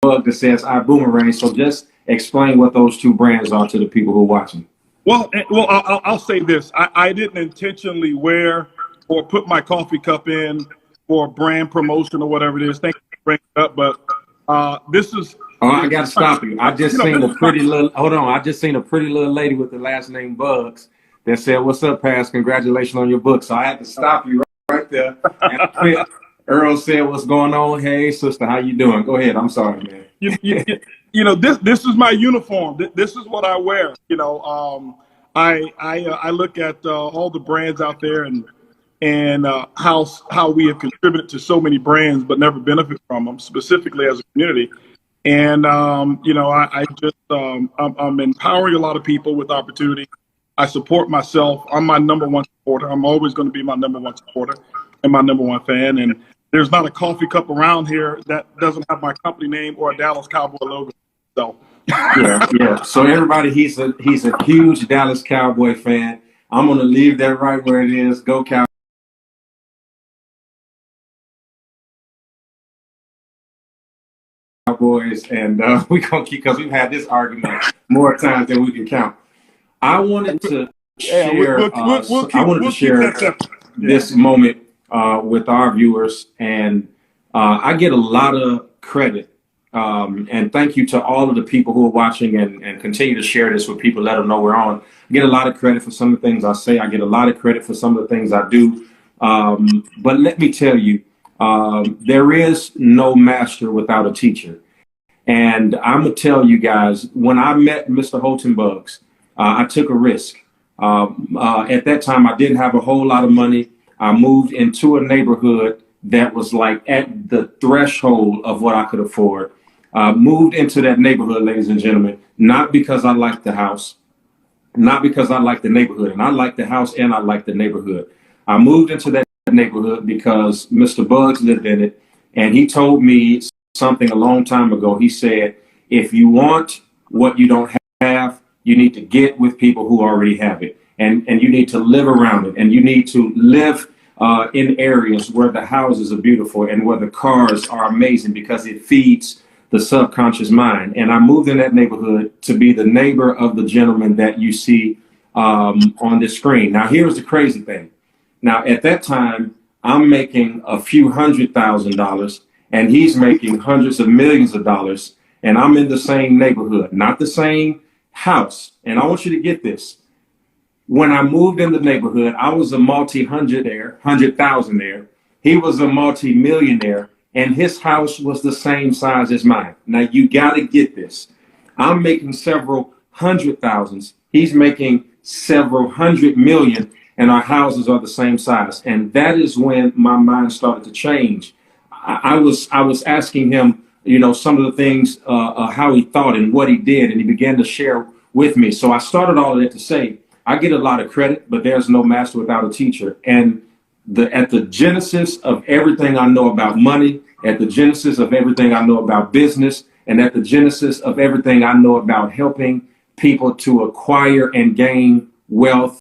bug that says ibuumerang. So just explain what those two brands are to the people who are watching. Well, I'll say this. I didn't intentionally wear or put my coffee cup in for brand promotion or whatever it is. Thank you for bringing it up. But this is. Oh, I got to stop you. I just seen this a pretty little, hold on. I just seen a pretty little lady with the last name Bugs that said, "What's up, Pass? Congratulations on your book." So I had to stop you right there. And Earl said, "What's going on? Hey, sister, how you doing?" Go ahead. I'm sorry, man. This is my uniform. This is what I wear. I look at all the brands out there and how we have contributed to so many brands but never benefit from them, specifically as a community. And I'm empowering a lot of people with opportunity. I support myself. I'm my number one supporter. I'm always going to be my number one supporter and my number one fan. And there's not a coffee cup around here that doesn't have my company name or a Dallas Cowboy logo. So yeah. So everybody, he's a huge Dallas Cowboy fan. I'm gonna leave that right where it is. Go Cowboys, and we gonna keep, because we've had this argument more times than we can count. I wanted to share. I wanted to share this moment with our viewers, and I get a lot of credit. And thank you to all of the people who are watching and continue to share this with people. Let them know we're on. I get a lot of credit for some of the things I say. I get a lot of credit for some of the things I do. But let me tell you, there is no master without a teacher. And I'm going to tell you guys, when I met Mr. Holton Bugs, I took a risk. At that time, I didn't have a whole lot of money. I moved into a neighborhood that was like at the threshold of what I could afford. Moved into that neighborhood, ladies and gentlemen, not because I liked the house, not because I liked the neighborhood, and I liked the house and I liked the neighborhood. I moved into that neighborhood because Mr. Bugs lived in it, and he told me something a long time ago. He said, if you want what you don't have, you need to get with people who already have it, and you need to live around it, and you need to live in areas where the houses are beautiful and where the cars are amazing, because it feeds the subconscious mind. And I moved in that neighborhood to be the neighbor of the gentleman that you see on this screen. Now, here's the crazy thing. Now, at that time, I'm making a few $100,000 and he's making hundreds of millions of dollars. And I'm in the same neighborhood, not the same house. And I want you to get this. When I moved in the neighborhood, I was a $100,000. He was a multi-millionaire. And his house was the same size as mine. Now, you got to get this. I'm making several hundred thousands. He's making several hundred million, and our houses are the same size. And that is when my mind started to change. I was asking him, some of the things, how he thought and what he did, and he began to share with me. So I started all of that to say, I get a lot of credit, but there's no master without a teacher. And at the genesis of everything I know about money, at the genesis of everything I know about business, and at the genesis of everything I know about helping people to acquire and gain wealth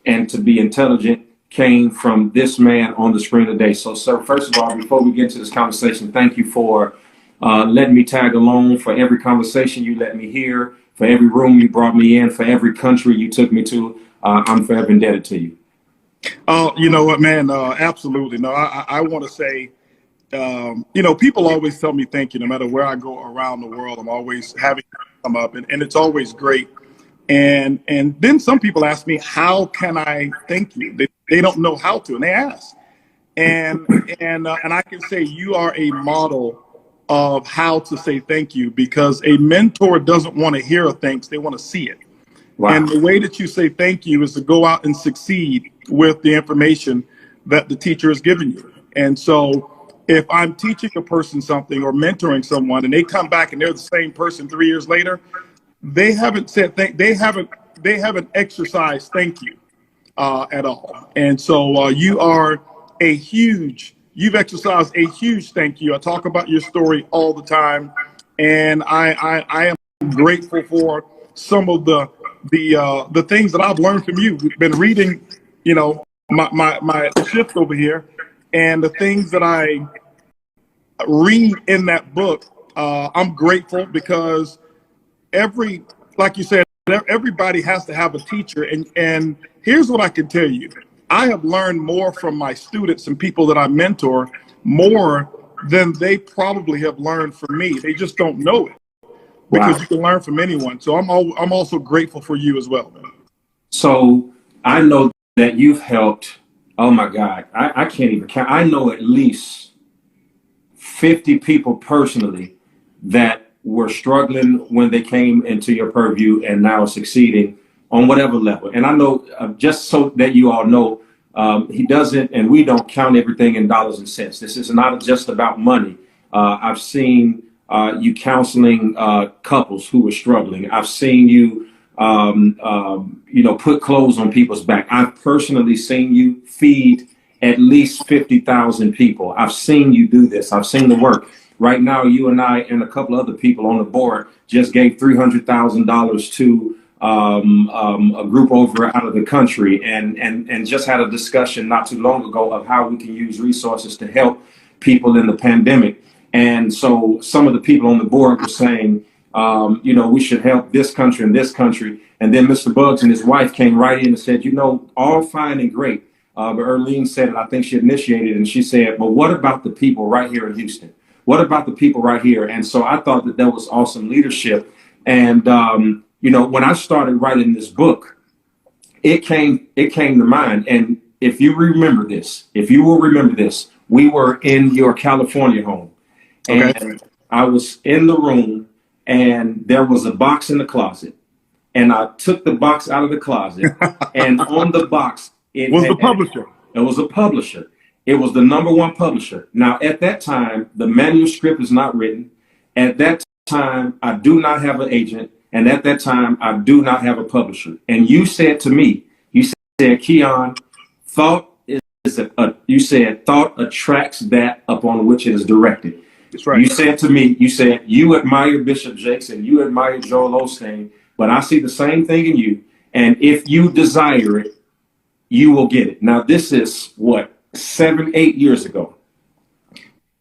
and to be intelligent, came from this man on the screen today. So, sir, first of all, before we get to this conversation, thank you for letting me tag along, for every conversation you let me hear, for every room you brought me in, for every country you took me to. I'm forever indebted to you. Oh, you know what, man? Absolutely. No, I want to say, people always tell me thank you. No matter where I go around the world, I'm always having come up, and it's always great. And then some people ask me, how can I thank you? They don't know how to, and they ask. And I can say you are a model of how to say thank you, because a mentor doesn't want to hear a thanks, they want to see it. Wow. And the way that you say thank you is to go out and succeed with the information that the teacher has given you. And so if I'm teaching a person something or mentoring someone and they come back and they're the same person 3 years later, they haven't said they haven't exercised thank you at all. And so you've exercised a huge thank you. I talk about your story all the time, and I am grateful for some of the things that I've learned from you. We've been reading, my shift over here, and the things that I read in that book I'm grateful because like you said, everybody has to have a teacher. And here's what I can tell you. I have learned more from my students and people that I mentor more than they probably have learned from me. They just don't know it because you can learn from anyone. So I'm also grateful for you as well, man. So I know that you've helped, oh my God, I can't even count. I know at least 50 people personally that were struggling when they came into your purview and now succeeding on whatever level. And I know, just so that you all know, he doesn't, and we don't count everything in dollars and cents. This is not just about money. I've seen you counseling couples who were struggling. I've seen you, put clothes on people's back. I've personally seen you feed at least 50,000 people. I've seen you do this. I've seen the work. Right now, you and I and a couple other people on the board just gave $300,000 to a group over out of the country, and just had a discussion not too long ago of how we can use resources to help people in the pandemic. And so some of the people on the board were saying, we should help this country and this country. And then Mr. Bugs and his wife came right in and said, all fine and great. But Erlene said it, I think she initiated, and she said, but what about the people right here in Houston? What about the people right here? And so I thought that was awesome leadership. And, when I started writing this book, it came to mind. And if you will remember this, we were in your California home. Okay. And I was in the room, and there was a box in the closet. And I took the box out of the closet, and on the box, it was a publisher. It was the #1 publisher. Now, at that time, the manuscript is not written. At that time, I do not have an agent. And at that time, I do not have a publisher. And you said to me, Keon, thought attracts that upon which it is directed. That's right. You said to me, you admire Bishop Jakes and you admire Joel Osteen, but I see the same thing in you. And if you desire it, you will get it. Now, this is 7-8 years ago.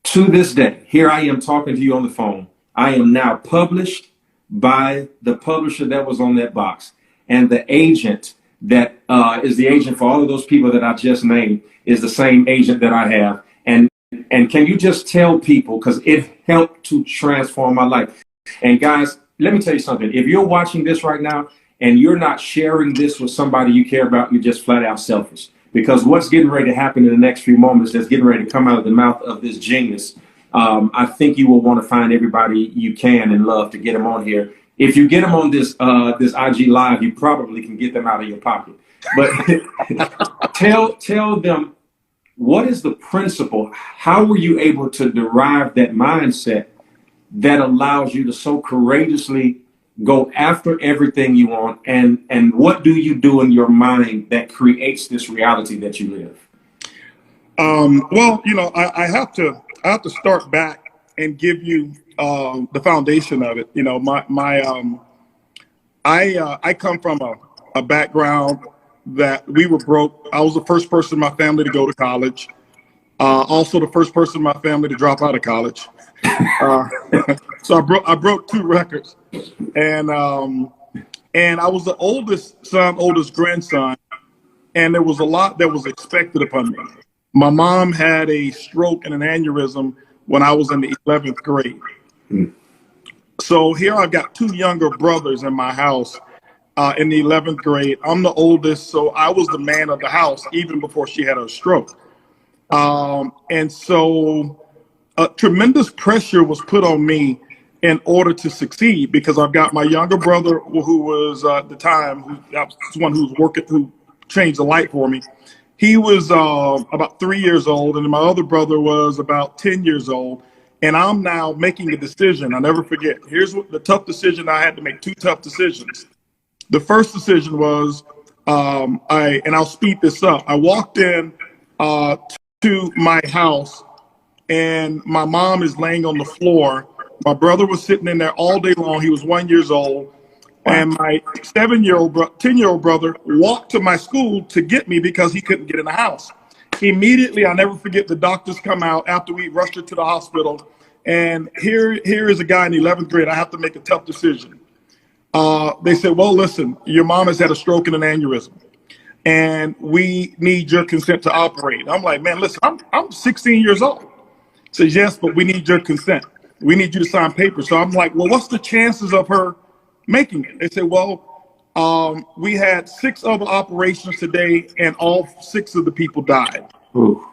To this day, here I am talking to you on the phone. I am now published by the publisher that was on that box. And the agent that is the agent for all of those people that I just named is the same agent that I have. And can you just tell people, because it helped to transform my life. And guys, let me tell you something. If you're watching this right now and you're not sharing this with somebody you care about, you're just flat out selfish. Because what's getting ready to happen in the next few moments that's getting ready to come out of the mouth of this genius, I think you will want to find everybody you can and love to get them on here. If you get them on this IG Live, you probably can get them out of your pocket. But tell them, what is the principle? How were you able to derive that mindset that allows you to so courageously go after everything you want? And what do you do in your mind that creates this reality that you live? Well, I have to start back and give you the foundation of it. I come from a background that we were broke. I was the first person in my family to go to college. Also the first person in my family to drop out of college. So I broke 2 records, and I was the oldest son, oldest grandson, and there was a lot that was expected upon me. My mom had a stroke and an aneurysm when I was in the 11th grade. So here I've got 2 younger brothers in my house in the 11th grade. I'm the oldest, so I was the man of the house even before she had her stroke. And so tremendous pressure was put on me in order to succeed, because I've got my younger brother who was at the time, that was one who was working, who changed the light for me. He was about 3 years old, and my other brother was about 10 years old. And I'm now making a decision. I'll never forget. Here's the tough decision. I had to make 2 tough decisions. The first decision was, and I'll speed this up. I walked in to my house, and my mom is laying on the floor. My brother was sitting in there all day long. He was 1 year old. And my 10-year-old brother walked to my school to get me because he couldn't get in the house. Immediately, I'll never forget, the doctors come out after we rushed her to the hospital, And here is a guy in the 11th grade. I have to make a tough decision. They said, well, listen, your mom has had a stroke and an aneurysm, and we need your consent to operate. I'm like, man, listen, I'm 16 years old. Says, yes, but we need your consent. We need you to sign papers. So I'm like, well, what's the chances of her making it? They said, well, we had 6 other operations today, and all 6 of the people died. Ooh.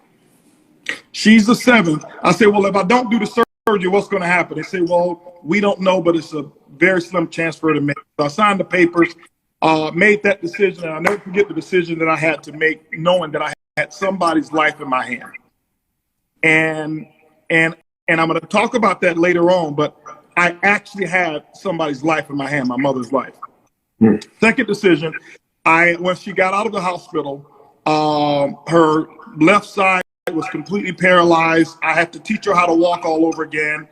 She's the 7th. I said, well, if I don't do the surgery, what's going to happen? They say, well, we don't know, but it's a very slim chance for her to make it. So I signed the papers, made that decision, and I'll never forget the decision that I had to make, knowing that I had somebody's life in my hand. And I'm going to talk about that later on, but I actually had somebody's life in my hand, my mother's life. Second decision, when she got out of the hospital, her left side was completely paralyzed. I had to teach her how to walk all over again.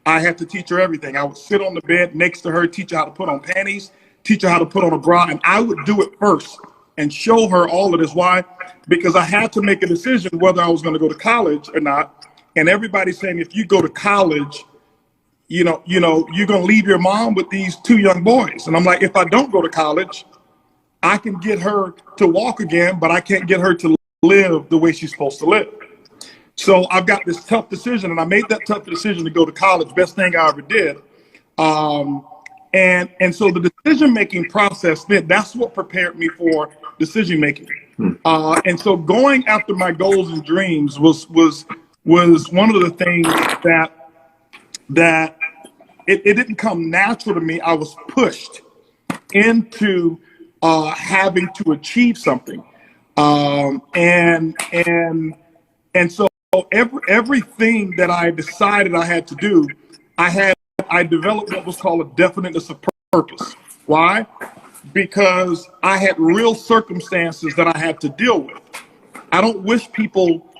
I had to teach her everything. I would sit on the bed next to her, teach her how to put on panties, teach her how to put on a bra, and I would do it first and show her all of this. Why? Because I had to make a decision whether I was going to go to college or not. And everybody's saying, if you go to college, you know, you're going to leave your mom with these 2 young boys. And I'm like, if I don't go to college, I can get her to walk again, but I can't get her to live the way she's supposed to live. So I've got this tough decision, and I made that tough decision to go to college. Best thing I ever did. And so the decision-making process, that's what prepared me for decision-making. And so going after my goals and dreams was one of the things that it didn't come natural to me. I was pushed into having to achieve something. And so everything that I decided I had to do, I developed what was called a definiteness of purpose. Why? Because I had real circumstances that I had to deal with. I don't wish people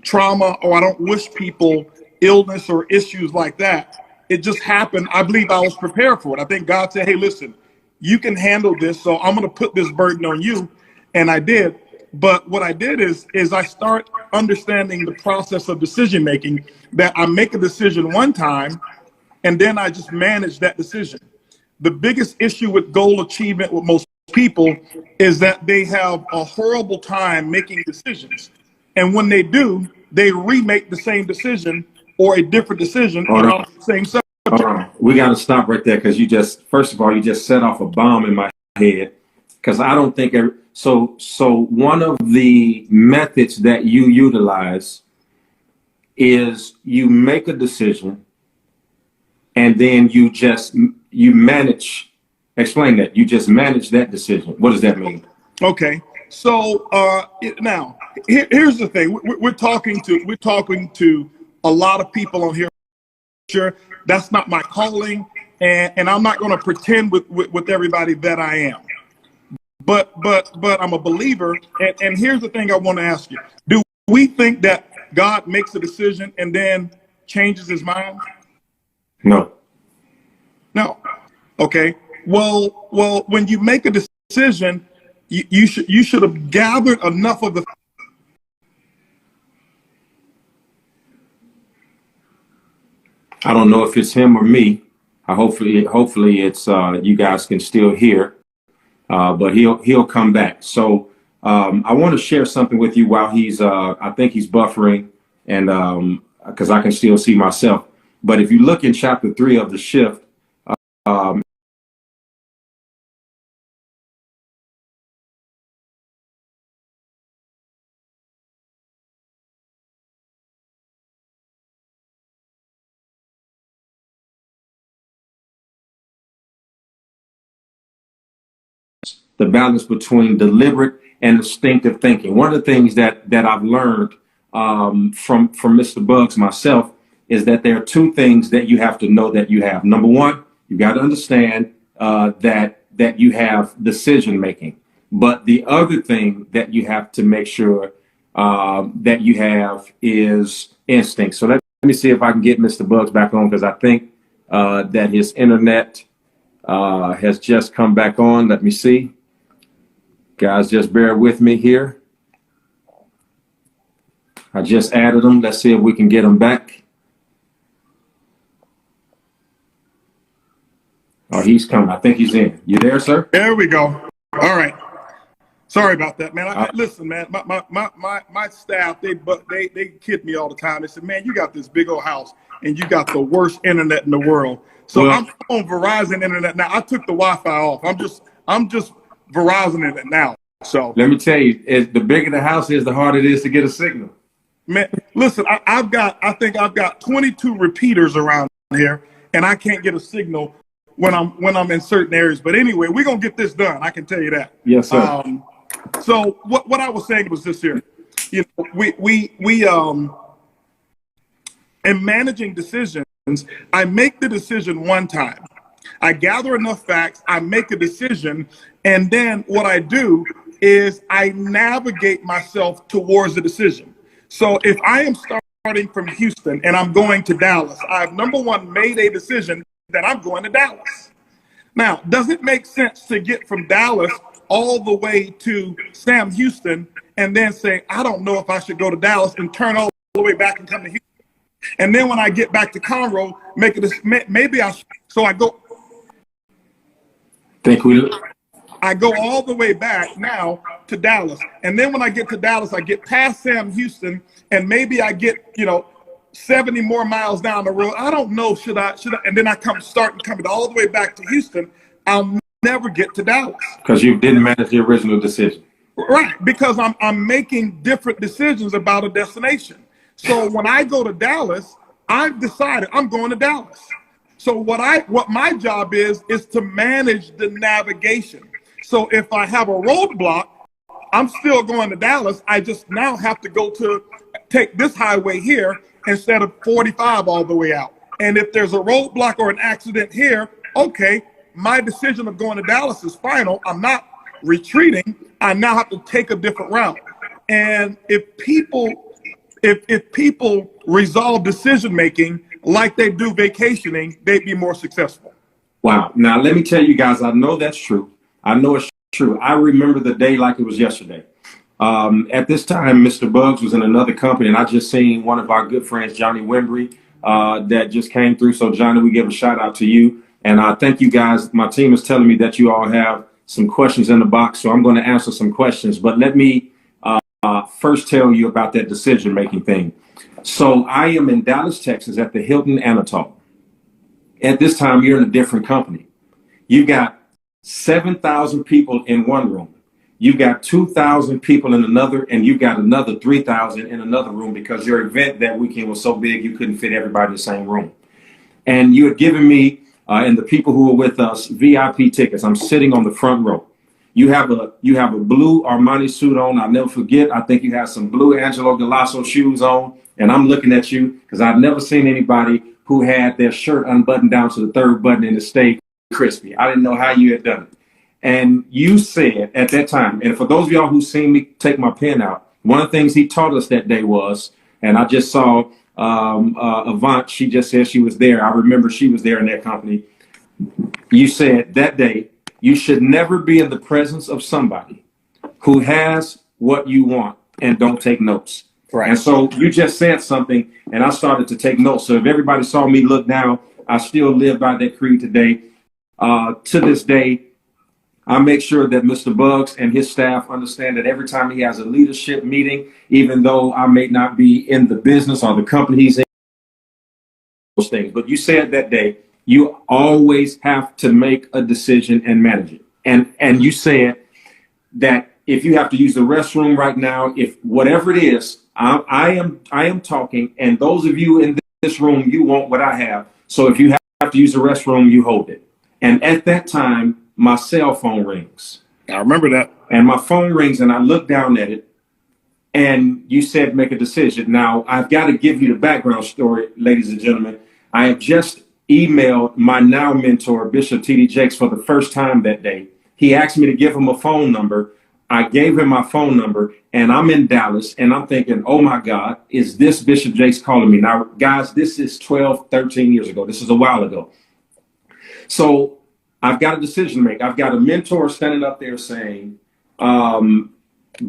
trauma, or I don't wish people illness or issues like that. It just happened. I believe I was prepared for it. I think God said, hey, listen, you can handle this, so I'm going to put this burden on you. And I did. But what I did is I start understanding the process of decision making, that I make a decision one time and then I just manage that decision. The biggest issue with goal achievement with most people is that they have a horrible time making decisions. And when they do, they remake the same decision or a different decision on the same subject. We got to stop right there, because first of all, you just set off a bomb in my head, because I don't think so one of the methods that you utilize is you make a decision and then you manage. Explain that. You just manage that decision. What does that mean? Okay. So now here's the thing. We're talking to a lot of people on here. Sure, that's not my calling, and I'm not going to pretend with everybody that I am. But I'm a believer, and here's the thing I want to ask you. Do we think that God makes a decision and then changes his mind? No. Okay. Well, when you make a decision, you should have gathered enough of the. I don't know if it's him or me. Hopefully it's you guys can still hear. But he'll come back. So I want to share something with you while he's I think he's buffering, and because I can still see myself. But if you look in chapter 3 of the shift, the balance between deliberate and instinctive thinking. One of the things that I've learned from Mr. Bugs myself is that there are 2 things that you have to know that you have. Number one, you got to understand that you have decision making. But the other thing that you have to make sure that you have is instinct. So let me see if I can get Mr. Bugs back on, because I think that his internet has just come back on. Let me see. Guys, just bear with me here. I just added them. Let's see if we can get them back. he's coming. I think he's in. You there, sir? There we go. All right. Sorry about that, man. Listen, man, my staff, they kid me all the time. They said, man, you got this big old house and you got the worst internet in the world. So I'm on Verizon internet now. I took the Wi-Fi off. I'm just Verizon internet now. So let me tell you, the bigger the house is, the harder it is to get a signal. Man, listen, I think I've got 22 repeaters around here, and I can't get a signal when I'm in certain areas. But anyway, we're gonna get this done. I can tell you that. Yes, sir. So what I was saying was this here. You know, we in managing decisions, I make the decision one time. I gather enough facts, I make a decision, and then what I do is I navigate myself towards the decision. So if I am starting from Houston and I'm going to Dallas, I've number one made a decision that I'm going to Dallas. Now, does it make sense to get from Dallas all the way to Sam Houston and then say, I don't know if I should go to Dallas and turn all the way back and come to Houston? And then when I get back to Conroe, make it maybe so I go. I go all the way back now to Dallas. And then when I get to Dallas, I get past Sam Houston and maybe I get, 70 more miles down the road. I don't know, should I? And then I start coming all the way back to Houston. I'll never get to Dallas. Because you didn't manage the original decision. Right, because I'm making different decisions about a destination. So when I go to Dallas, I've decided I'm going to Dallas. So what my job is to manage the navigation. So if I have a roadblock, I'm still going to Dallas. I just now have to take this highway here instead of 45 all the way out. And if there's a roadblock or an accident here, okay, my decision of going to Dallas is final. I'm not retreating. I now have to take a different route. And if people resolve decision making like they do vacationing, they'd be more successful. Wow. Now, let me tell you guys, I know that's true. I know it's true. I remember the day like it was yesterday. At this time, Mr. Bugs was in another company, and I just seen one of our good friends, Johnny Wembry, that just came through. So, Johnny, we give a shout out to you. And I thank you guys. My team is telling me that you all have some questions in the box, so I'm going to answer some questions. But let me first tell you about that decision-making thing. So I am in Dallas, Texas at the Hilton Anatole. At this time, you're in a different company. You got 7,000 people in one room. You got 2,000 people in another, and you got another 3,000 in another room because your event that weekend was so big you couldn't fit everybody in the same room. And you had given me and the people who were with us VIP tickets. I'm sitting on the front row. You have a blue Armani suit on. I'll never forget. I think you have some blue Angelo Galasso shoes on. And I'm looking at you because I've never seen anybody who had their shirt unbuttoned down to the third button and it stayed crispy. I didn't know how you had done it. And you said at that time, and for those of y'all who seen me take my pen out, one of the things he taught us that day was, and I just saw Avant, she just said she was there. I remember she was there in that company. You said that day, you should never be in the presence of somebody who has what you want and don't take notes. Right. And so you just said something and I started to take notes. So if everybody saw me look down, I still live by that creed today. To this day, I make sure that Mr. Bugs and his staff understand that every time he has a leadership meeting, even though I may not be in the business or the company he's in, those things. But you said that day, you always have to make a decision and manage it. And you said that if you have to use the restroom right now, if whatever it is, I am talking, and those of you in this room, you want what I have. So if you have to use the restroom, you hold it. And at that time, my cell phone rings. I remember that. And my phone rings and I look down at it and you said, make a decision. Now, I've got to give you the background story, ladies and gentlemen. I have just emailed my now mentor, Bishop T.D. Jakes, for the first time that day. He asked me to give him a phone number. I gave him my phone number and I'm in Dallas and I'm thinking, oh my God, is this Bishop Jakes calling me? Now, guys, this is 12, 13 years ago. This is a while ago. So I've got a decision to make. I've got a mentor standing up there saying, don't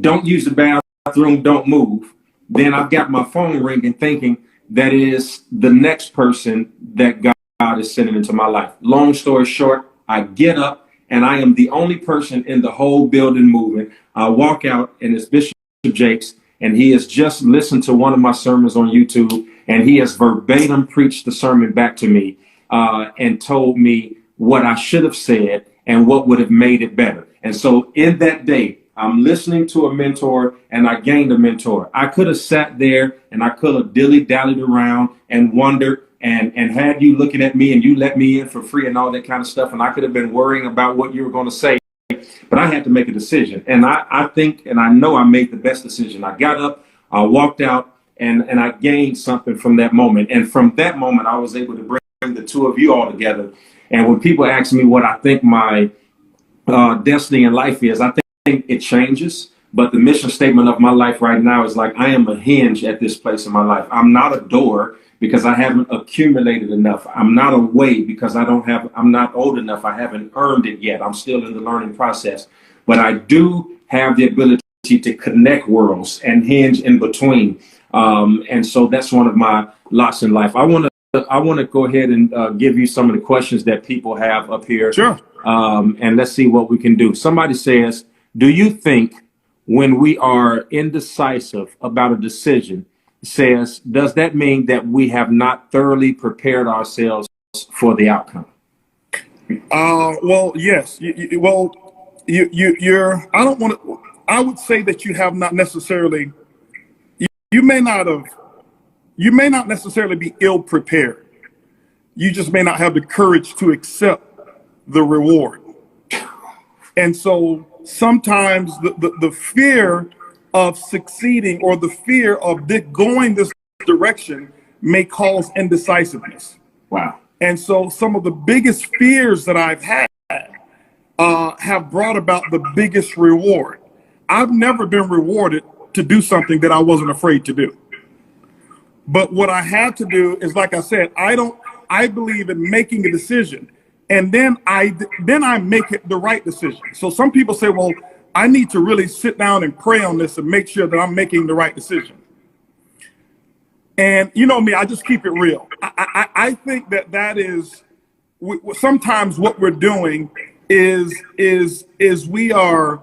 use the bathroom, don't move. Then I've got my phone ringing thinking that is the next person that God is sending into my life. Long story short, I get up, and I am the only person in the whole building moving. I walk out, and it's Bishop Jakes, and he has just listened to one of my sermons on YouTube, and he has verbatim preached the sermon back to me and told me what I should have said and what would have made it better. And so in that day, I'm listening to a mentor, and I gained a mentor. I could have sat there and I could have dilly-dallied around and wondered and had you looking at me and you let me in for free and all that kind of stuff. And I could have been worrying about what you were going to say. But I had to make a decision. And I think, and I know I made the best decision. I got up, I walked out, and I gained something from that moment. And from that moment, I was able to bring the two of you all together. And when people ask me what I think my destiny in life is, I think it changes. But the mission statement of my life right now is like, I am a hinge at this place in my life. I'm not a door because I haven't accumulated enough. I'm not a way because I'm not old enough. I haven't earned it yet. I'm still in the learning process. But I do have the ability to connect worlds and hinge in between. And so that's one of my lots in life. I want to go ahead and give you some of the questions that people have up here. Sure. And let's see what we can do. Somebody says, do you think when we are indecisive about a decision, does that mean that we have not thoroughly prepared ourselves for the outcome? Well, yes. I would say that you have not necessarily, you may not necessarily be ill prepared. You just may not have the courage to accept the reward. And so sometimes the fear of succeeding or the fear of going this direction may cause indecisiveness. Wow. And so some of the biggest fears that I've had have brought about the biggest reward. I've never been rewarded to do something that I wasn't afraid to do. But what I had to do is, like I said, I believe in making a decision. And then I make it the right decision. So some people say, well, I need to really sit down and pray on this and make sure that I'm making the right decision. And you know me, I just keep it real. I think that is sometimes what we're doing is we are,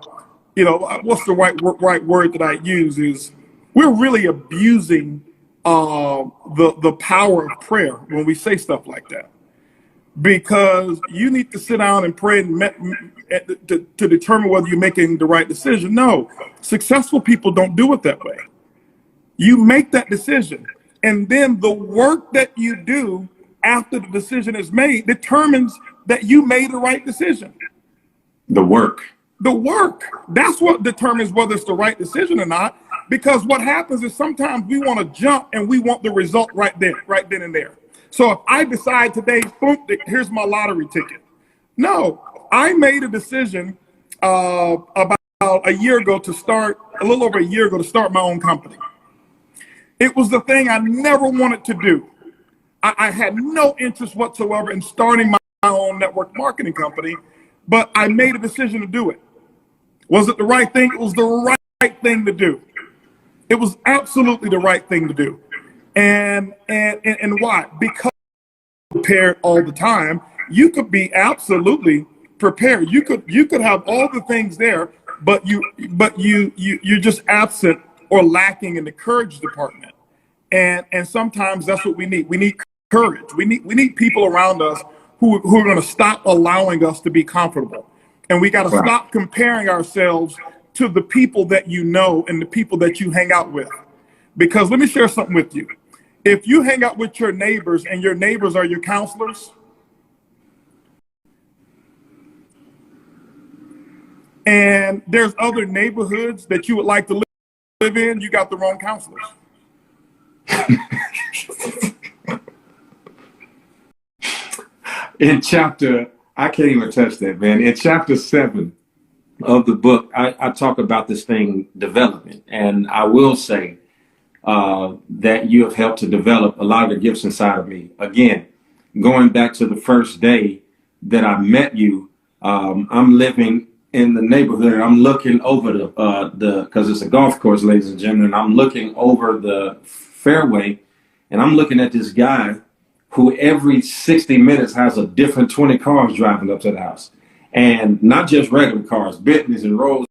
what's the right word that I use is we're really abusing the power of prayer when we say stuff like that. Because you need to sit down and pray to determine whether you're making the right decision. No, successful people don't do it that way. You make that decision, and then the work that you do after the decision is made determines that you made the right decision. The work. That's what determines whether it's the right decision or not. Because what happens is sometimes we want to jump and we want the result right then and there. So if I decide today, boom, here's my lottery ticket. No, I made a decision about a little over a year ago to start my own company. It was the thing I never wanted to do. I had no interest whatsoever in starting my own network marketing company, but I made a decision to do it. Was it the right thing? It was the right thing to do. It was absolutely the right thing to do. And why? Because prepared all the time. You could be absolutely prepared. You could have all the things there, but you're just absent or lacking in the courage department. And sometimes that's what we need. We need courage. We need people around us who are going to stop allowing us to be comfortable. And we got to stop comparing ourselves to the people that you know and the people that you hang out with. Because let me share something with you. If you hang out with your neighbors and your neighbors are your counselors, and there's other neighborhoods that you would like to live in, you got the wrong counselors. In chapter, I can't even touch that, man. In chapter 7 of the book, I talk about this thing, development. And I will say, that you have helped to develop a lot of the gifts inside of me. Again, going back to the first day that I met you, I'm living in the neighborhood. I'm looking over because it's a golf course, ladies and gentlemen. I'm looking over the fairway, and I'm looking at this guy who every 60 minutes has a different 20 cars driving up to the house. And not just regular cars, Bentleys and Rolls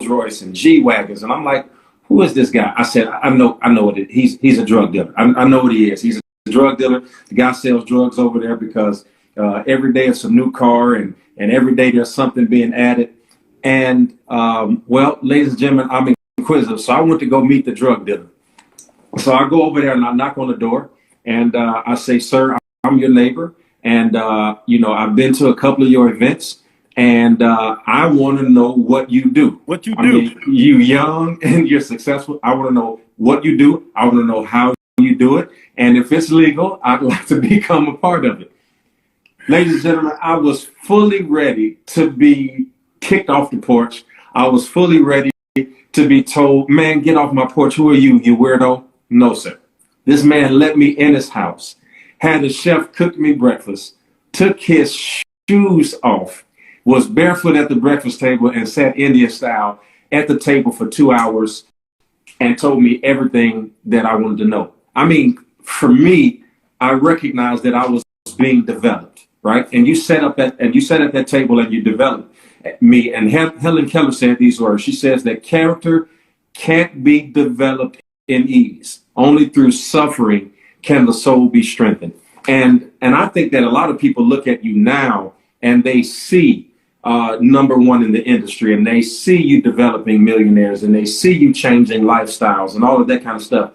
Royce and G-Wagons. And I'm like, who is this guy? I said, I know what it is. He's a drug dealer. I know what he is. He's a drug dealer. The guy sells drugs over there because every day it's a new car and every day there's something being added. And well, ladies and gentlemen, I'm inquisitive. So I went to go meet the drug dealer. So I go over there and I knock on the door and I say, sir, I'm your neighbor. And, I've been to a couple of your events. And I want to know what you do. What you do? I mean, you young and you're successful. I want to know what you do. I want to know how you do it. And if it's legal, I'd like to become a part of it. Ladies and gentlemen, I was fully ready to be kicked off the porch. I was fully ready to be told, man, get off my porch. Who are you, you weirdo? No, sir. This man let me in his house, had the chef cook me breakfast, took his shoes off, was barefoot at the breakfast table and sat Indian style at the table for 2 hours and told me everything that I wanted to know. I mean, for me, I recognized that I was being developed, right? And you sat at that table and you developed me. And Helen Keller said these words. She says that character can't be developed in ease. Only through suffering can the soul be strengthened. And I think that a lot of people look at you now and they see number one in the industry, and they see you developing millionaires, and they see you changing lifestyles and all of that kind of stuff.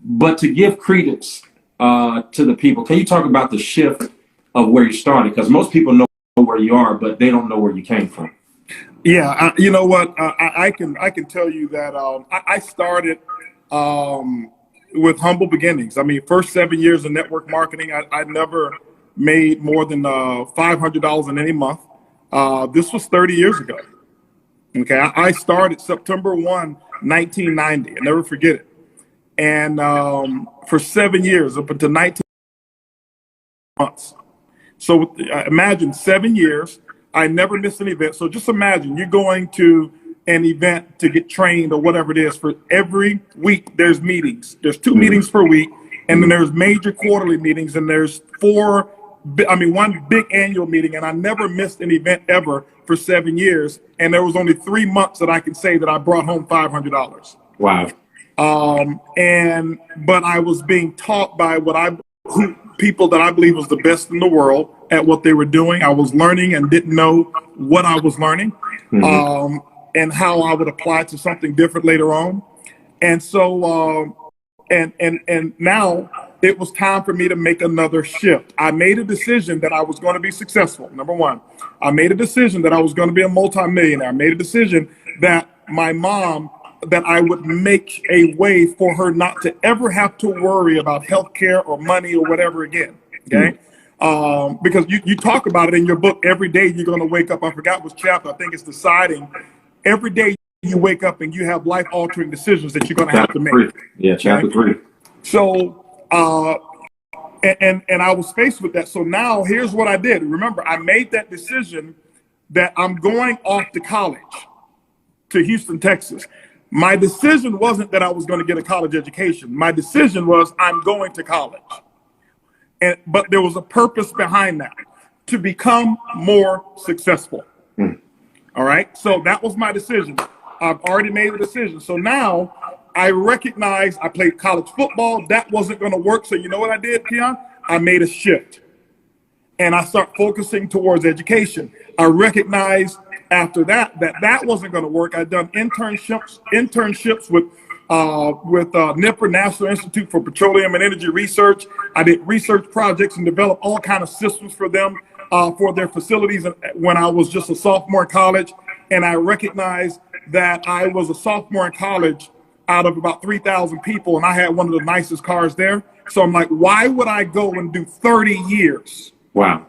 But to give credence to the people, can you talk about the shift of where you started? Because most people know where you are, but they don't know where you came from. Yeah, you know what? I can tell you that I started with humble beginnings. I mean, first 7 years of network marketing, I never made more than $500 in any month. This was 30 years ago. Okay, I started September 1, 1990. I'll never forget it. And for 7 years, up until 19 months. So imagine 7 years. I never missed an event. So just imagine you're going to an event to get trained or whatever it is. For every week, there's meetings. There's 2 meetings per week. And then there's major quarterly meetings. And there's one big annual meeting, and I never missed an event ever for 7 years. And there was only 3 months that I can say that I brought home $500. Wow. But I was being taught by people that I believe was the best in the world at what they were doing. I was learning and didn't know what I was learning, and how I would apply to something different later on. And so, and now it was time for me to make another shift. I made a decision that I was going to be successful. Number one, I made a decision that I was going to be a multimillionaire. I made a decision that my mom, that I would make a way for her not to ever have to worry about healthcare or money or whatever again. Okay. Because you talk about it in your book. Every day you're going to wake up. I forgot which chapter. I think it's deciding. Every day you wake up and you have life altering decisions that you're going to have to make. 3. Yeah. Chapter 3. So, and I was faced with that. So now here's what I did. Remember, I made that decision that I'm going off to college, to Houston, Texas. My decision wasn't that I was going to get a college education. My decision was I'm going to college. But there was a purpose behind that, to become more successful. All right. So that was my decision. I've already made a decision. So now I recognized I played college football. That wasn't going to work. So you know what I did, Keon? I made a shift. And I started focusing towards education. I recognized after that wasn't going to work. I'd done internships with NIPR, National Institute for Petroleum and Energy Research. I did research projects and developed all kinds of systems for them, for their facilities when I was just a sophomore in college. And I recognized that I was a sophomore in college out of about 3,000 people, and I had one of the nicest cars there. So I'm like, why would I go and do 30 years? Wow.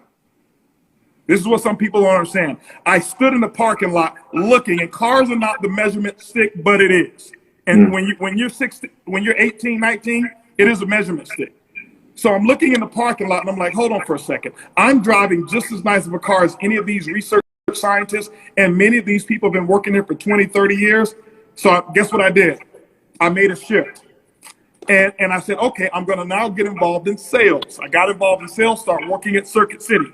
This is what some people don't understand. I stood in the parking lot looking, and cars are not the measurement stick, but it is. And when you're 18, 19, it is a measurement stick. So I'm looking in the parking lot and I'm like, hold on for a second. I'm driving just as nice of a car as any of these research scientists, and many of these people have been working here for 20, 30 years. So guess what I did? I made a shift. And I said, okay, I'm going to now get involved in sales. I got involved in sales, start working at Circuit City.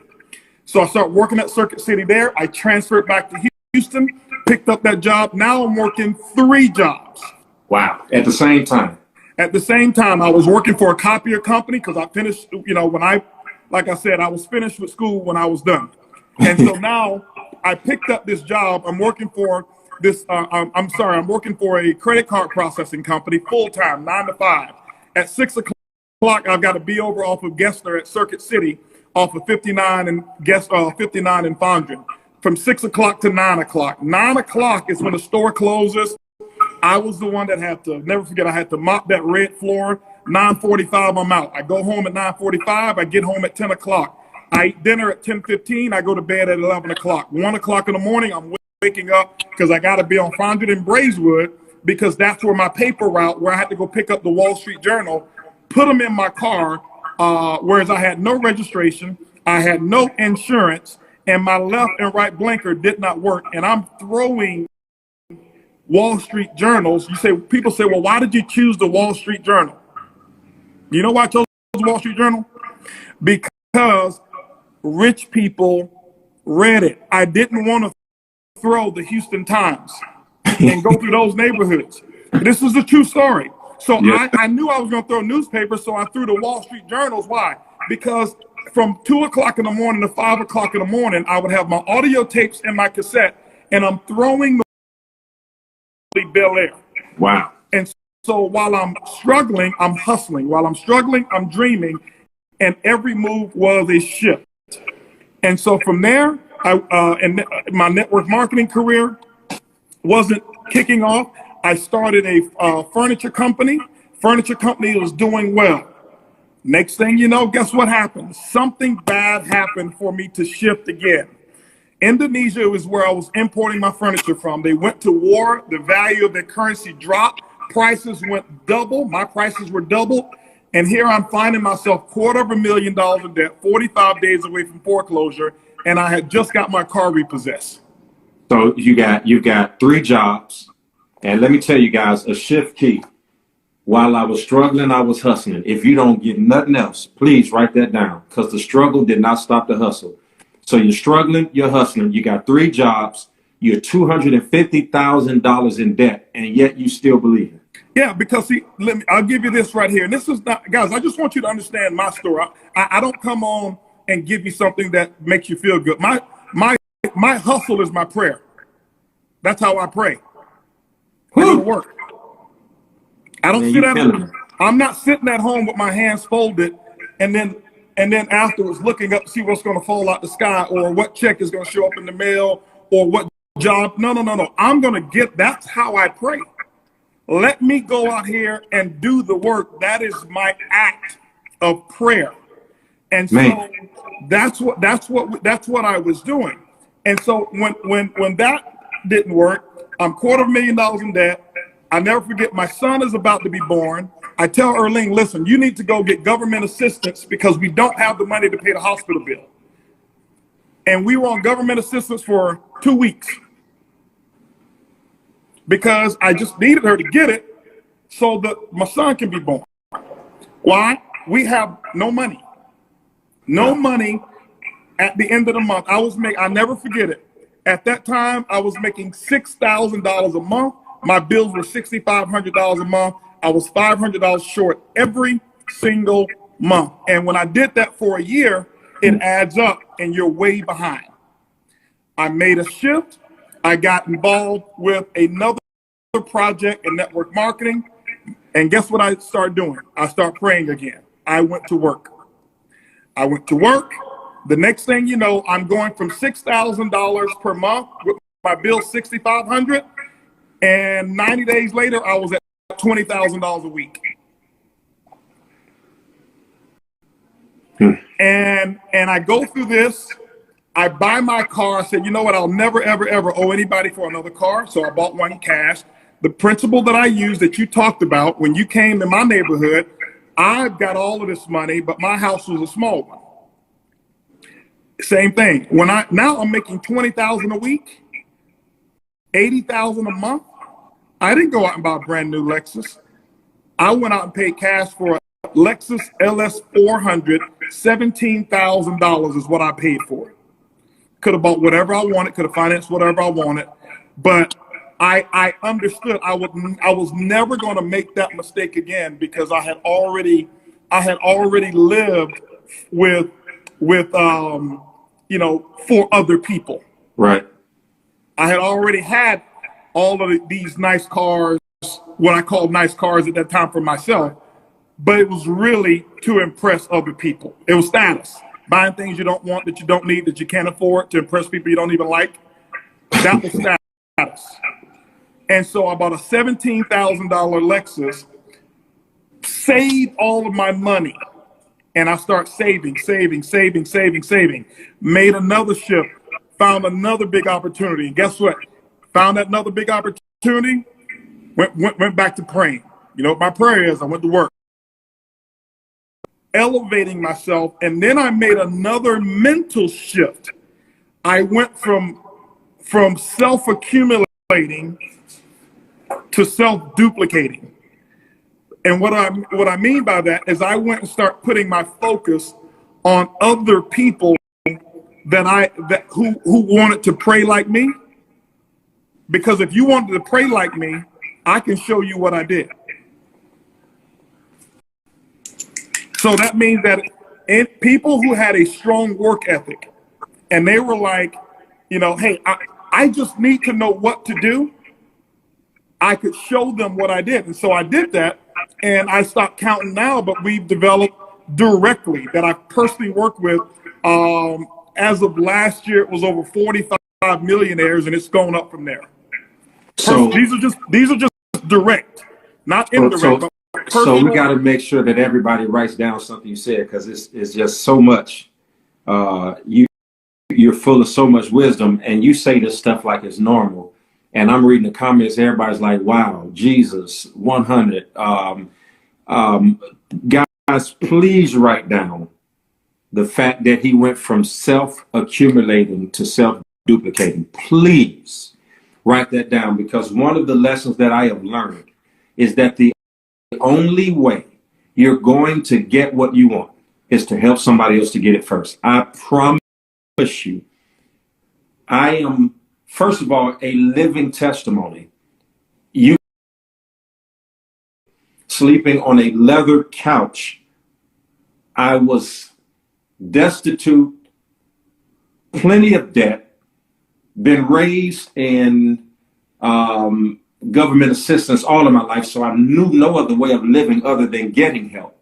So I started working at Circuit City there. I transferred back to Houston, picked up that job. Now I'm working 3 jobs. Wow. At the same time? At the same time, I was working for a copier company because I finished, like I said, I was finished with school when I was done. And so now I picked up this job. I'm working for I'm working for a credit card processing company full-time, 9 to 5. At 6 o'clock, I've got to be over off of Gessler at Circuit City, off of 59 and 59 and Fondren, from 6 o'clock to 9 o'clock. 9 o'clock is when the store closes. I was the one that had to, never forget, I had to mop that red floor. 9:45, I'm out. I go home at 9:45. I get home at 10 o'clock. I eat dinner at 10:15. I go to bed at 11 o'clock. 1 o'clock in the morning, I'm waking up because I got to be on Fondren and Braeswood because that's where my paper route, where I had to go pick up the Wall Street Journal, put them in my car, whereas I had no registration, I had no insurance, and my left and right blinker did not work. And I'm throwing Wall Street Journals. People say, well, why did you choose the Wall Street Journal? You know why I chose the Wall Street Journal? Because rich people read it. I didn't want to throw the Houston Times and go through those neighborhoods. This is a true story. So yeah. I knew I was going to throw newspapers, so I threw the Wall Street Journals. Why? Because from 2 o'clock in the morning to 5 o'clock in the morning, I would have my audio tapes in my cassette, and I'm throwing the Bel Air. Wow. And so while I'm struggling, I'm hustling. While I'm struggling, I'm dreaming, and every move was a shift. And so from there, my network marketing career wasn't kicking off. I started a furniture company. Furniture company was doing well. Next thing you know, guess what happened? Something bad happened for me to shift again. Indonesia was where I was importing my furniture from. They went to war. The value of their currency dropped. Prices went double. My prices were doubled. And here I'm finding myself $250,000 in debt, 45 days away from foreclosure, and I had just got my car repossessed. So you've got 3 jobs, and let me tell you guys, a shift key. While I was struggling, I was hustling. If you don't get nothing else, please write that down, because the struggle did not stop the hustle. So you're struggling, you're hustling, you got 3 jobs, you're $250,000 in debt, and yet you still believe it. Yeah, because see, I'll give you this right here. And this is not, guys, I just want you to understand my story. I don't come on and give you something that makes you feel good. My hustle is my prayer. That's how I pray. It'll work. I don't sit at home. I'm not sitting at home with my hands folded and then afterwards looking up to see what's going to fall out the sky or what check is going to show up in the mail or what job. No. I'm going to get, that's how I pray. Let me go out here and do the work. That is my act of prayer. And so that's what I was doing. And so when that didn't work, I'm $250,000 in debt. I never forget, my son is about to be born. I tell Erling, listen, you need to go get government assistance because we don't have the money to pay the hospital bill. And we were on government assistance for 2 weeks because I just needed her to get it so that my son can be born. Why? We have no money. No money at the end of the month. I never forget it. At that time, I was making $6,000 a month. My bills were $6,500 a month. I was $500 short every single month. And when I did that for a year, it adds up and you're way behind. I made a shift. I got involved with another project in network marketing. And guess what I started doing? I started praying again. I went to work. The next thing you know, I'm going from $6,000 per month with my bill $6,500, and 90 days later, I was at $20,000 a week. And I go through this. I buy my car. I said, you know what? I'll never, ever, ever owe anybody for another car. So I bought one cash. The principle that I used that you talked about when you came to my neighborhood, I've got all of this money, but my house was a small one. Same thing. Now I'm making $20,000 a week, $80,000 a month. I didn't go out and buy a brand new Lexus. I went out and paid cash for a Lexus LS 400. $17,000 is what I paid for it. Could have bought whatever I wanted, could have financed whatever I wanted, but I understood I was never going to make that mistake again, because I had already lived with for other people. Right. I had already had all of these nice cars, what I called nice cars at that time for myself, but it was really to impress other people. It was status. Buying things you don't want, that you don't need, that you can't afford, to impress people you don't even like. That was status. And so I bought a $17,000 Lexus, saved all of my money, and I start saving. Made another shift, found another big opportunity. And guess what? Found that another big opportunity, went back to praying. You know what my prayer is? I went to work. Elevating myself, and then I made another mental shift. I went from self-accumulating to self-duplicating. And what I mean by that is I went and started putting my focus on other people who wanted to pray like me. Because if you wanted to pray like me, I can show you what I did. So that means that people who had a strong work ethic, and they were like, hey, I just need to know what to do, I could show them what I did. And so I did that, and I stopped counting now, but we've developed directly that I personally work with. As of last year, it was over 45 millionaires, and it's going up from there. So these are just direct, not indirect. So we got to make sure that everybody writes down something you said, because it's just so much. You're full of so much wisdom, and you say this stuff like it's normal. And I'm reading the comments. Everybody's like, "Wow, Jesus, 100." Guys, please write down the fact that he went from self-accumulating to self-duplicating. Please write that down, because one of the lessons that I have learned is that the only way you're going to get what you want is to help somebody else to get it first. I promise you, I am, first of all, a living testimony. You sleeping on a leather couch. I was destitute, plenty of debt, been raised in government assistance all of my life, so I knew no other way of living other than getting help.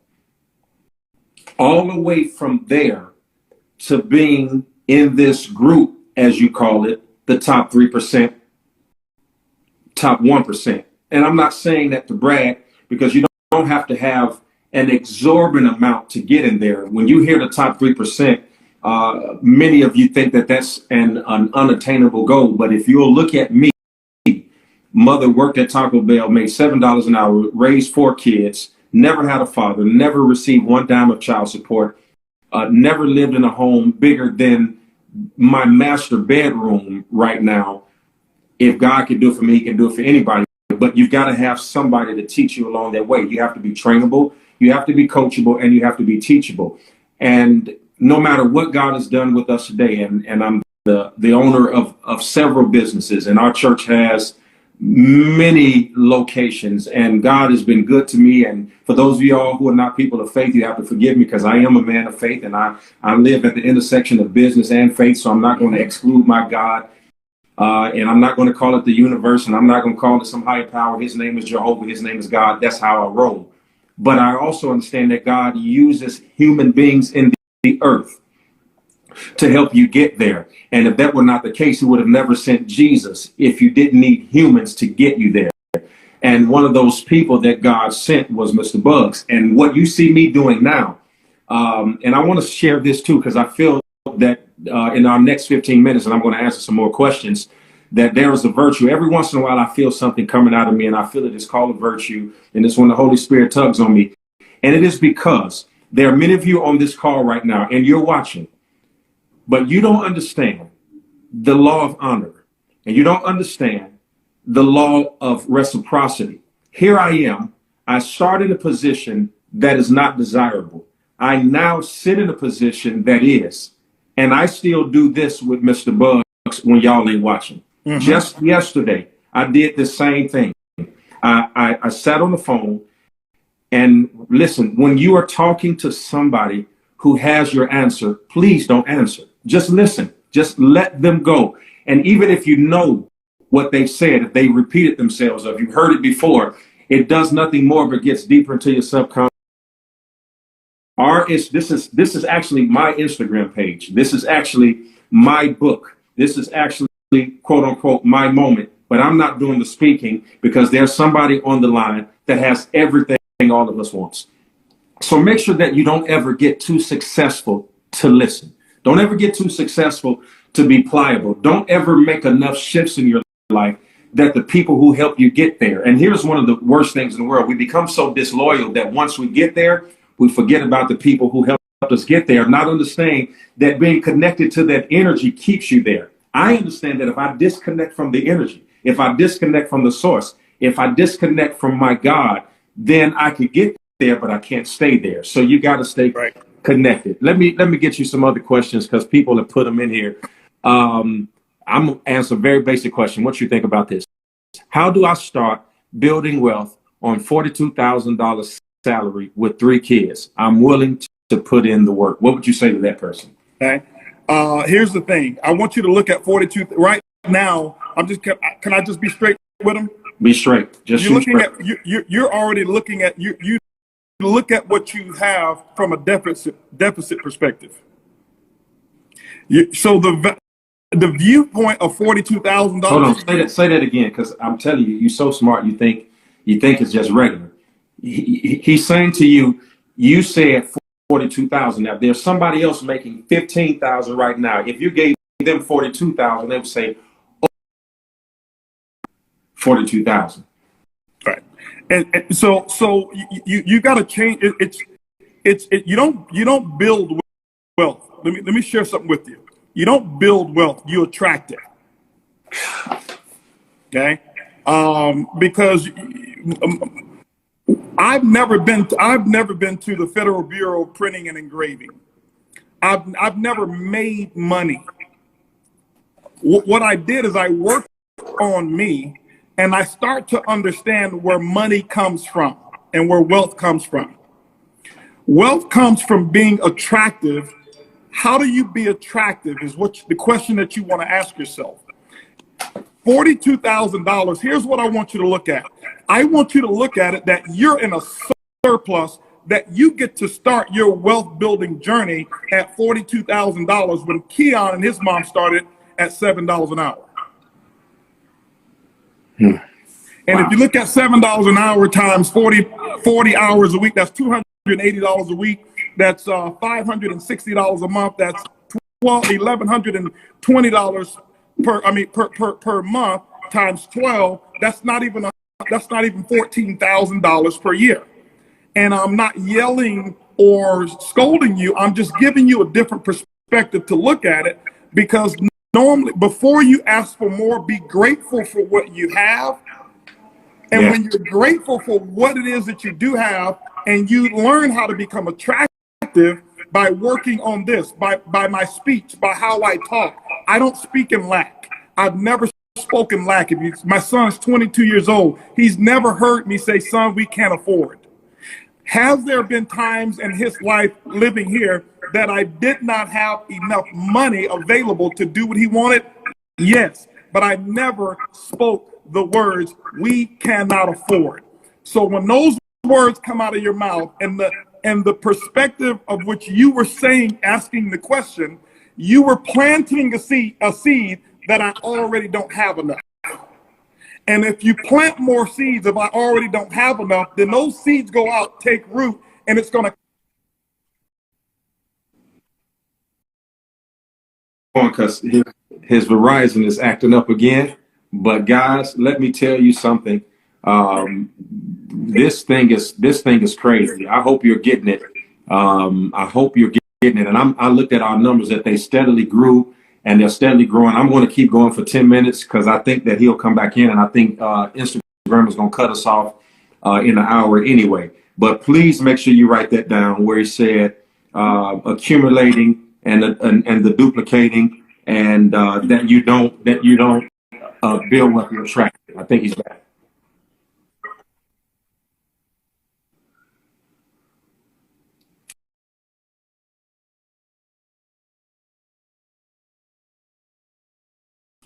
All the way from there to being in this group, as you call it, the top 3%, top 1%. And I'm not saying that to brag, because you don't have to have an exorbitant amount to get in there. When you hear the top 3%, many of you think that that's an unattainable goal. But if you'll look at me, mother worked at Taco Bell, made $7 an hour, raised 4 kids, never had a father, never received one dime of child support, never lived in a home bigger than my master bedroom right now. If God can do it for me, he can do it for anybody. But you've got to have somebody to teach you along that way. You have to be trainable, you have to be coachable, and you have to be teachable. And no matter what God has done with us today, and I'm the owner of several businesses, and our church has many locations, and God has been good to me. And for those of y'all who are not people of faith, you have to forgive me, because I am a man of faith, and I live at the intersection of business and faith. So I'm not going to exclude my God, and I'm not going to call it the universe, and I'm not going to call it some higher power. His name is Jehovah. His name is God. That's how I roll. But I also understand that God uses human beings in the earth to help you get there. And if that were not the case, he would have never sent Jesus if you didn't need humans to get you there. And one of those people that God sent was Mr. Bugs. And what you see me doing now, and I want to share this too, because I feel that in our next 15 minutes, and I'm going to answer some more questions, that there is a virtue. Every once in a while, I feel something coming out of me, and I feel it is called a virtue. And it's when the Holy Spirit tugs on me. And it is because there are many of you on this call right now, and you're watching, but you don't understand the law of honor, and you don't understand the law of reciprocity. Here I am. I started in a position that is not desirable. I now sit in a position that is. And I still do this with Mr. Bugs when y'all ain't watching. Mm-hmm. Just yesterday, I did the same thing. I sat on the phone and listen, when you are talking to somebody who has your answer, please don't answer. Just listen. Just let them go. And even if you know what they've said, if they repeated themselves, or if you've heard it before, it does nothing more but gets deeper into your subconscious. This is actually my Instagram page. This is actually my book. This is actually, quote unquote, my moment. But I'm not doing the speaking because there's somebody on the line that has everything all of us wants. So make sure that you don't ever get too successful to listen. Don't ever get too successful to be pliable. Don't ever make enough shifts in your life that the people who help you get there. And here's one of the worst things in the world. We become so disloyal that once we get there, we forget about the people who helped us get there, not understanding that being connected to that energy keeps you there. I understand that if I disconnect from the energy, if I disconnect from the source, if I disconnect from my God, then I could get there, but I can't stay there. So you got to stay connected. Let me get you some other questions because people have put them in here. I'm going to answer a very basic question. What you think about this? How do I start building wealth on $42,000 salary with 3 kids? I'm willing to put in the work. What would you say to that person? Okay. Here's the thing. I want you to look at 42 right now. Can I just be straight with them? Be straight. Just you're looking straight. You're already looking at you look at what you have from a deficit perspective. So the viewpoint of $42,000. Hold on, say that again, because I'm telling you, you're so smart. You think it's just regular. He's saying to you, you said 42,000. Now there's somebody else making 15,000 right now. If you gave them 42,000, they would say, oh, 42,000. Right. And so you got to change. You don't build wealth. Let me share something with you. You don't build wealth. You attract it. Okay. Because I've never been to the Federal Bureau of Printing and Engraving. I've never made money. What I did is I worked on me, and I start to understand where money comes from and where wealth comes from. Wealth comes from being attractive. How do you be attractive is the question that you want to ask yourself. $42,000. Here's what I want you to look at. I want you to look at it that you're in a surplus, that you get to start your wealth building journey at $42,000 when Keon and his mom started at $7 an hour. And if you look at $7 an hour times 40 hours a week, that's $280 a week. That's $560 a month. That's $1,120 per month times 12. That's not even $14,000 per year. And I'm not yelling or scolding you. I'm just giving you a different perspective to look at it, because normally before you ask for more, be grateful for what you have. And when you're grateful for what it is that you do have, and you learn how to become attractive by working on this, by my speech, by how I talk. I don't speak in lack. I've never spoken lack. My son's 22 years old. He's never heard me say, son, we can't afford. Has there been times in his life living here that I did not have enough money available to do what he wanted? Yes, but I never spoke the words, we cannot afford. So when those words come out of your mouth, and the perspective of which you were saying, asking the question, you were planting a seed that I already don't have enough. And if you plant more seeds, if I already don't have enough, then those seeds go out, take root, and it's going to. Because his Verizon is acting up again. But guys, let me tell you something. This thing is crazy. I hope you're getting it. I hope you're getting it. And I looked at our numbers that they steadily grew, and they're steadily growing. I'm going to keep going for 10 minutes because I think that he'll come back in, and I think Instagram is going to cut us off in an hour anyway. But please make sure you write that down where he said accumulating and the duplicating, and that you don't build what you attract. I think he's back.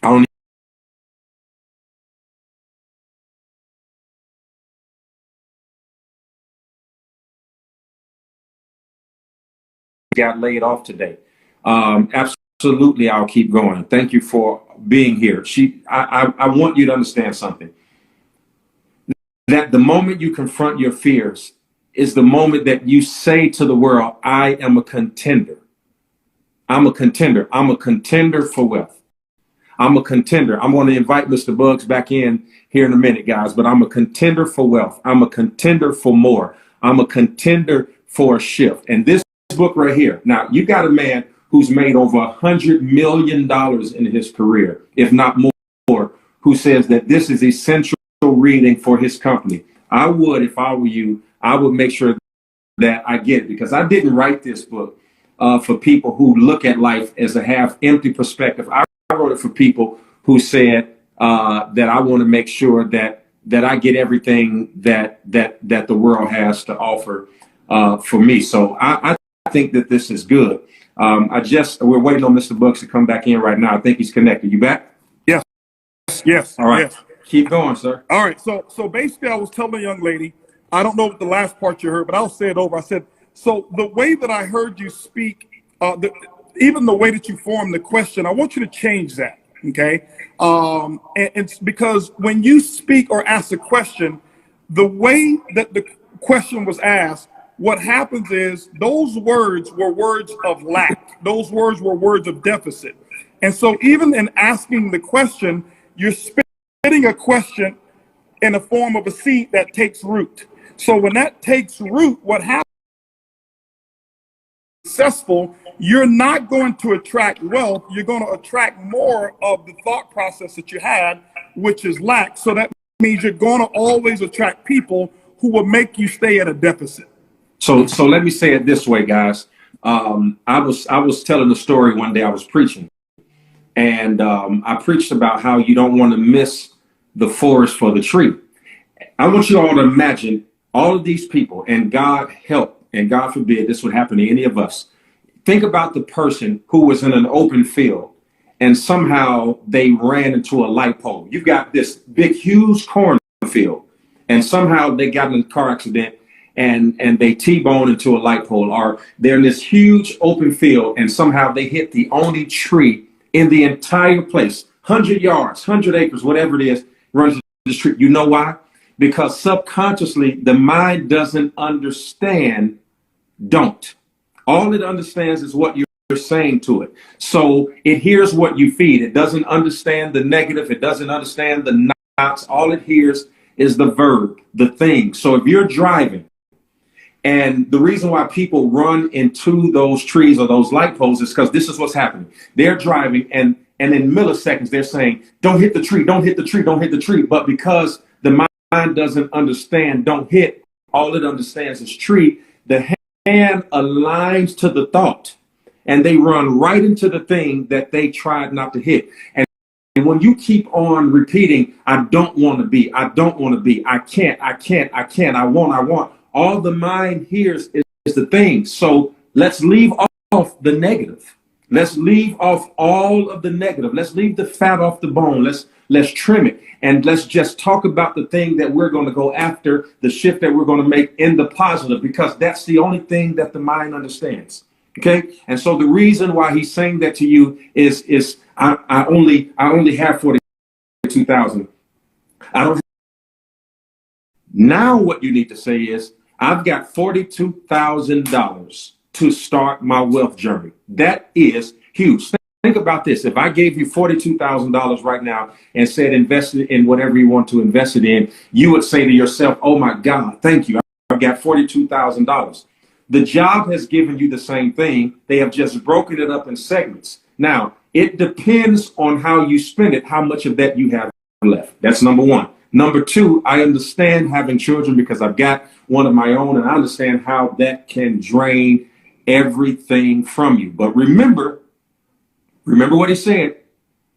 I don't got laid off today. Absolutely, I'll keep going. Thank you for being here. I want you to understand something. That the moment you confront your fears is the moment that you say to the world, I am a contender. I'm a contender. I'm a contender for wealth. I'm a contender. I'm going to invite Mr. Bugs back in here in a minute, guys, but I'm a contender for wealth. I'm a contender for more. I'm a contender for a shift. And this book right here, now you got a man who's made over $100 million in his career, if not more, who says that this is essential reading for his company. I would, if I were you, I would make sure that I get it, because I didn't write this book for people who look at life as a half empty perspective. I wrote it for people who said that I want to make sure that I get everything that the world has to offer for me. So I think that this is good. We're waiting on Mr. Bucks to come back in right now. I think he's connected. You back? Yes. All right. Yes. Keep going, sir. All right. So basically, I was telling a young lady, I don't know what the last part you heard, but I'll say it over. I said, so the way that I heard you speak, even the way that you formed the question, I want you to change that. Okay. And it's because when you speak or ask a question, the way that the question was asked, what happens is those words were words of lack. Those words were words of deficit. And so even in asking the question, you're spitting a question in the form of a seed that takes root. So when that takes root, what happens? Successful, you're not going to attract wealth. You're going to attract more of the thought process that you had, which is lack. So that means you're going to always attract people who will make you stay at a deficit. So let me say it this way, guys. I was telling a story one day. I was preaching, and I preached about how you don't want to miss the forest for the tree. I want you all to imagine all of these people, and God help, and God forbid this would happen to any of us. Think about the person who was in an open field and somehow they ran into a light pole. You've got this big, huge cornfield, and somehow they got in a car accident and they T-bone into a light pole, or they're in this huge open field and somehow they hit the only tree in the entire place, 100 yards, 100 acres, whatever it is, runs into the tree. You know why? Because subconsciously, the mind doesn't understand don't. All it understands is what you're saying to it. So it hears what you feed. It doesn't understand the negative. It doesn't understand the nots. All it hears is the verb, the thing. So if you're driving, and the reason why people run into those trees or those light poles is because this is what's happening. They're driving, and in milliseconds, they're saying, don't hit the tree, don't hit the tree, don't hit the tree. But because the mind doesn't understand don't hit, all it understands is tree, the hand aligns to the thought, and they run right into the thing that they tried not to hit. And when you keep on repeating, I don't want to be, I don't want to be, I can't, I want, all the mind hears is the thing. So let's leave off the negative. Let's leave off all of the negative. Let's leave the fat off the bone. Let's trim it. And let's just talk about the thing that we're going to go after, the shift that we're going to make in the positive, because that's the only thing that the mind understands. Okay. And so the reason why he's saying that to you is I only have 42,000. I don't. Now what you need to say is, I've got $42,000 to start my wealth journey. That is huge. Think about this. If I gave you $42,000 right now and said invest it in whatever you want to invest it in, you would say to yourself, oh my God, thank you. I've got $42,000. The job has given you the same thing. They have just broken it up in segments. Now, it depends on how you spend it, how much of that you have left. That's number one. Number two, I understand having children because I've got one of my own, and I understand how that can drain everything from you. But remember what he said.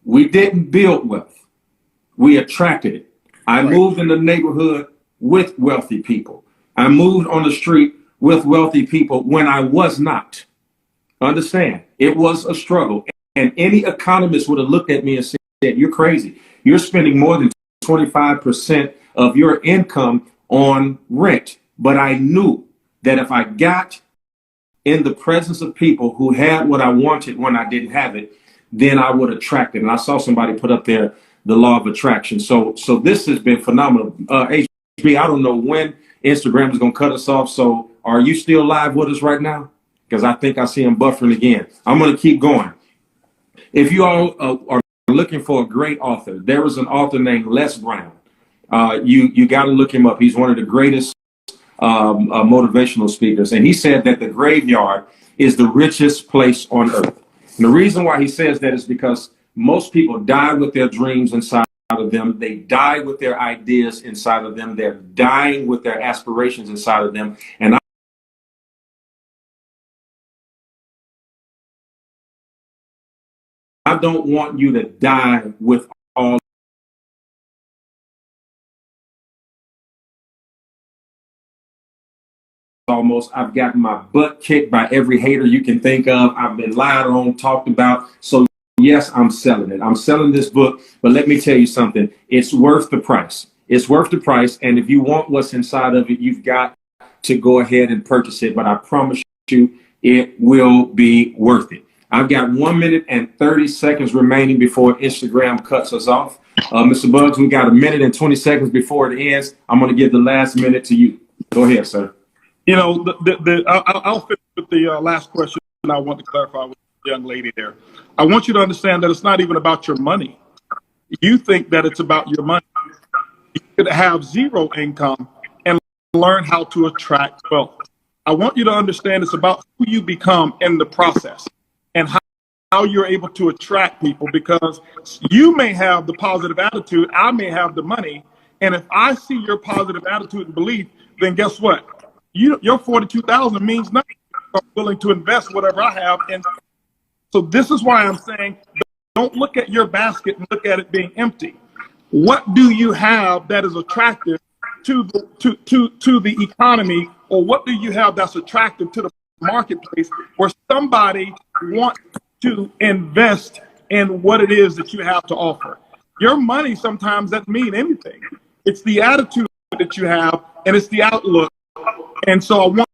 We didn't build wealth. We attracted it. I moved in the neighborhood with wealthy people. I moved on the street with wealthy people when I was not. Understand, it was a struggle. And any economist would have looked at me and said, you're crazy. You're spending more than 25% of your income on rent. But I knew that if I got in the presence of people who had what I wanted when I didn't have it, then I would attract it. And I saw somebody put up there the law of attraction. So this has been phenomenal. HB, I don't know when Instagram is going to cut us off. So are you still live with us right now? Because I think I see him buffering again. I'm going to keep going. If you all are looking for a great author, there was an author named Les Brown. You got to look him up. He's one of the greatest motivational speakers. And he said that the graveyard is the richest place on earth. And the reason why he says that is because most people die with their dreams inside of them. They die with their ideas inside of them. They're dying with their aspirations inside of them. And I don't want you to die with all. Almost, I've gotten my butt kicked by every hater you can think of. I've been lied on, talked about. So yes, I'm selling it. I'm selling this book, but let me tell you something. It's worth the price. It's worth the price. And if you want what's inside of it, you've got to go ahead and purchase it. But I promise you, it will be worth it. I've got 1 minute and 30 seconds remaining before Instagram cuts us off. Mr. Bugs, we got 1 minute and 20 seconds before it ends. I'm going to give the last minute to you. Go ahead, sir. You know, I'll finish with the last question I want to clarify with the young lady there. I want you to understand that it's not even about your money. You think that it's about your money. You could have zero income and learn how to attract wealth. I want you to understand it's about who you become in the process and how you're able to attract people, because you may have the positive attitude, I may have the money, and if I see your positive attitude and belief, then guess what? Your 42,000 means nothing. I'm willing to invest whatever I have. And so this is why I'm saying, don't look at your basket and look at it being empty. What do you have that is attractive to the economy, or what do you have that's attractive to the marketplace where somebody wants to invest in what it is that you have to offer? Your money sometimes doesn't mean anything. It's the attitude that you have, and it's the outlook. And so I want